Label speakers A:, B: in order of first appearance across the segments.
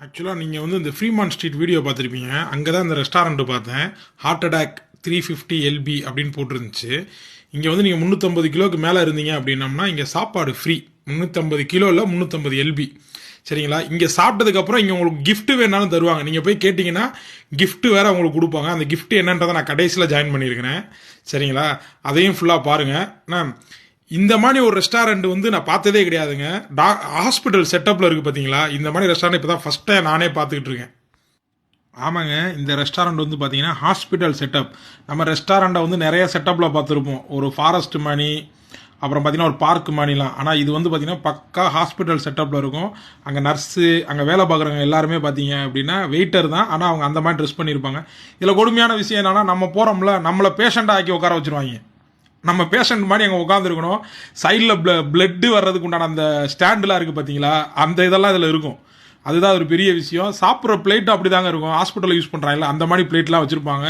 A: ஆக்சுவலாக நீங்கள் வந்து இந்த ஃப்ரீமான் ஸ்ட்ரீட் வீடியோ பார்த்துருப்பீங்க. அங்கே தான் இந்த ரெஸ்டாரண்ட்டு பார்த்தேன். ஹார்ட் அட்டாக் 350 எல்பி அப்படின்னு போட்டிருந்துச்சு. இங்கே வந்து நீங்கள் 350 கிலோக்கு மேலே இருந்தீங்க அப்படின்னம்னா இங்கே சாப்பாடு ஃப்ரீ. 350 கிலோ இல்லை 350 எல்பி. சரிங்களா? இங்கே சாப்பிட்டதுக்கப்புறம் இங்கே உங்களுக்கு கிஃப்ட்டு வேணாலும் தருவாங்க. நீங்கள் போய் கேட்டிங்கன்னா கிஃப்ட்டு வேறு உங்களுக்கு கொடுப்பாங்க. அந்த கிஃப்ட்டு என்னன்றதை நான் கடைசியில் ஜாயின் பண்ணியிருக்கிறேன். சரிங்களா? அதையும் ஃபுல்லாக பாருங்கள். இந்த மாதிரி ஒரு ரெஸ்டாரண்ட் வந்து நான் பார்த்ததே கிடையாதுங்க. ஹாஸ்பிட்டல் செட்டப்பில் இருக்குது பார்த்தீங்களா? இந்த மாதிரி ரெஸ்டாரண்ட் இப்போ தான் ஃபஸ்ட் டைம் நானே பார்த்துக்கிட்டு இருக்கேன். ஆமாங்க, இந்த ரெஸ்டாரண்ட் வந்து பார்த்தீங்கன்னா ஹாஸ்பிட்டல் செட்டப். நம்ம ரெஸ்டாரண்ட்டை வந்து நிறைய செட்டப்பில் பார்த்துருப்போம். ஒரு ஃபாரஸ்ட் மணி, அப்புறம் பார்த்தீங்கன்னா ஒரு பார்க் மாதிரிலாம். ஆனால் இது வந்து பார்த்தீங்கன்னா பக்கா ஹாஸ்பிட்டல் செட்டப்பில் இருக்கும். அங்கே நர்ஸு, அங்கே வேலை பார்க்குறவங்க எல்லாருமே பார்த்தீங்க அப்படின்னா வெயிட்டர் தான். ஆனால் அவங்க அந்த மாதிரி ட்ரெஸ் பண்ணியிருப்பாங்க. இதில் கொடுமையான விஷயம் என்னன்னா, நம்ம போகிறோம்ல, நம்மளை பேஷண்ட்டாக ஆக்கி உட்கார வச்சுருவாங்க. நம்ம பேஷண்ட் மாதிரி அங்கே உட்காந்துருக்கணும். சைடில் பிளட்டு வர்றதுக்கு உண்டான அந்த ஸ்டாண்டுலாம் இருக்குது பார்த்தீங்களா? அந்த இதெல்லாம் இதில் இருக்கும். அதுதான் ஒரு பெரிய விஷயம். சாப்பிட்ற பிளேட் அப்படி தாங்க இருக்கும். ஹாஸ்பிட்டலில் யூஸ் பண்ணுறாங்கல்ல, அந்த மாதிரி பிளேட்லாம் வச்சுருப்பாங்க.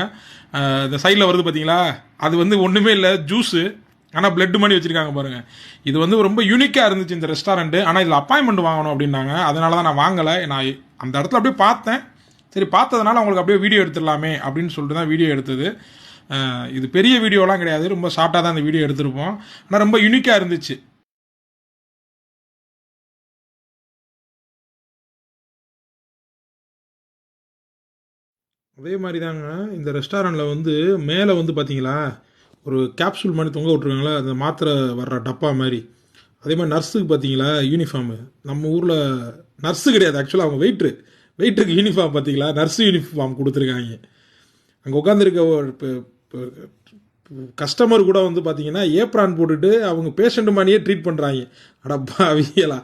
A: இந்த சைடில் வருது பார்த்தீங்களா? அது வந்து ஒன்றுமே இல்லை, ஜூஸு. ஆனால் பிளட் மாதிரி வச்சுருக்காங்க பாருங்கள். இது வந்து ரொம்ப யூனிக்காக இருந்துச்சு இந்த ரெஸ்டாரண்ட்டு. ஆனால் இதில் அப்பாயின்மெண்ட் வாங்கணும் அப்படின்னாங்க. அதனால தான் நான் வாங்கலை. நான் அந்த இடத்துல அப்படியே பார்த்தேன். சரி, பார்த்ததுனால அவங்களுக்கு அப்படியே வீடியோ எடுத்துடலாமே அப்படின்னு சொல்லிட்டு தான் வீடியோ எடுத்தது. இது பெரிய வீடியோலாம் கிடையாது, ரொம்ப ஷார்ட்டாக தான் இந்த வீடியோ எடுத்திருப்போம். ஆனால் ரொம்ப யூனிக்காக இருந்துச்சு. அதே மாதிரி தாங்க இந்த ரெஸ்டாரண்ட்டில் வந்து மேலே வந்து பார்த்தீங்களா, ஒரு கேப்சூல் மாதிரி தொங்க விட்ருக்காங்களா, அந்த மாத்திரை வர்ற டப்பா மாதிரி. அதே மாதிரி நர்ஸுக்கு பார்த்தீங்களா யூனிஃபார்மு. நம்ம ஊரில் நர்ஸு கிடையாது, ஆக்சுவலாக அவங்க வெயிட்டருக்கு யூனிஃபார்ம் பார்த்தீங்களா, நர்ஸு யூனிஃபார்ம் கொடுத்துருக்காங்க. அங்கே உட்காந்துருக்க ஒரு கஸ்டமர் கூட வந்து பார்த்தீங்கன்னா ஏப்ரான் போட்டுட்டு அவங்க பேஷண்ட் மாதிரியே ட்ரீட் பண்ணுறாங்க. அடப்பா அவியலா,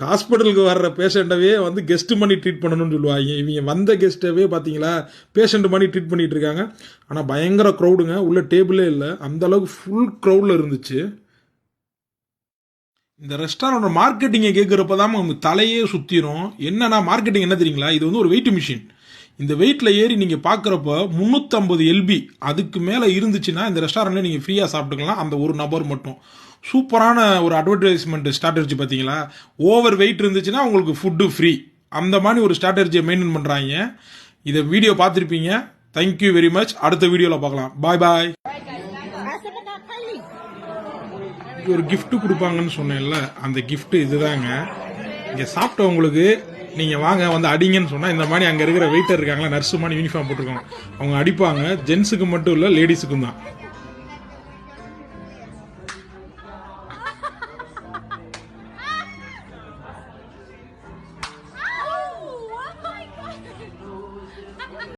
A: ஹாஸ்பிட்டலுக்கு வர்ற பேஷண்ட்டவே வந்து கெஸ்ட்டு பண்ணி ட்ரீட் பண்ணணும்னு சொல்லுவாங்க. இவங்க வந்த கெஸ்ட்டவே பார்த்தீங்களா பேஷண்ட் பண்ணி ட்ரீட் பண்ணிகிட்டு இருக்காங்க. ஆனால் பயங்கர க்ரௌடுங்க, உள்ள டேபிளே இல்லை, அந்த அளவுக்கு ஃபுல் க்ரௌடில் இருந்துச்சு. இந்த ரெஸ்டாரண்ட் மார்க்கெட்டிங்கை கேட்குறப்ப தான் அவங்க தலையே சுற்றிடும். என்னன்னா மார்க்கெட்டிங் என்ன தெரியுங்களா, இது வந்து ஒரு வெயிட் மிஷின். இந்த வெயிட்டில் ஏறி நீங்கள் பார்க்குறப்ப 350 எல்பி அதுக்கு மேலே இருந்துச்சுன்னா இந்த ரெஸ்டாரண்ட்டில் நீங்கள் ஃப்ரீயாக சாப்பிட்டுக்கலாம், அந்த ஒரு நபர் மட்டும். சூப்பரான ஒரு அட்வர்டைஸ்மெண்ட் ஸ்ட்ராட்டஜி பார்த்தீங்களா? ஓவர் வெயிட் இருந்துச்சுன்னா உங்களுக்கு ஃபுட்டு ஃப்ரீ. அந்த மாதிரி ஒரு ஸ்ட்ராட்டஜியை மெயின்டைன் பண்ணுறாங்க. இதை வீடியோ பார்த்துருப்பீங்க. Thank you very much. அடுத்த வீடியோவில் பார்க்கலாம். பாய் பாய். ஒரு கிஃப்ட் கொடுப்பாங்கன்னு சொன்னேன்ல, அந்த கிஃப்ட் இதுதாங்க. இங்கே சாப்பிட்டவங்களுக்கு நீங்கள் வாங்க வந்து அடிங்கன்னு சொன்னால் இந்த மாதிரி அங்கே இருக்கிற வெயிட்டர் இருக்காங்களா, நர்ஸு மாதிரி யூனிஃபார்ம் போட்டிருக்காங்க, அவங்க அடிப்பாங்க. ஜென்ஸுக்கு மட்டும் இல்லை, லேடிஸுக்கும் தான்.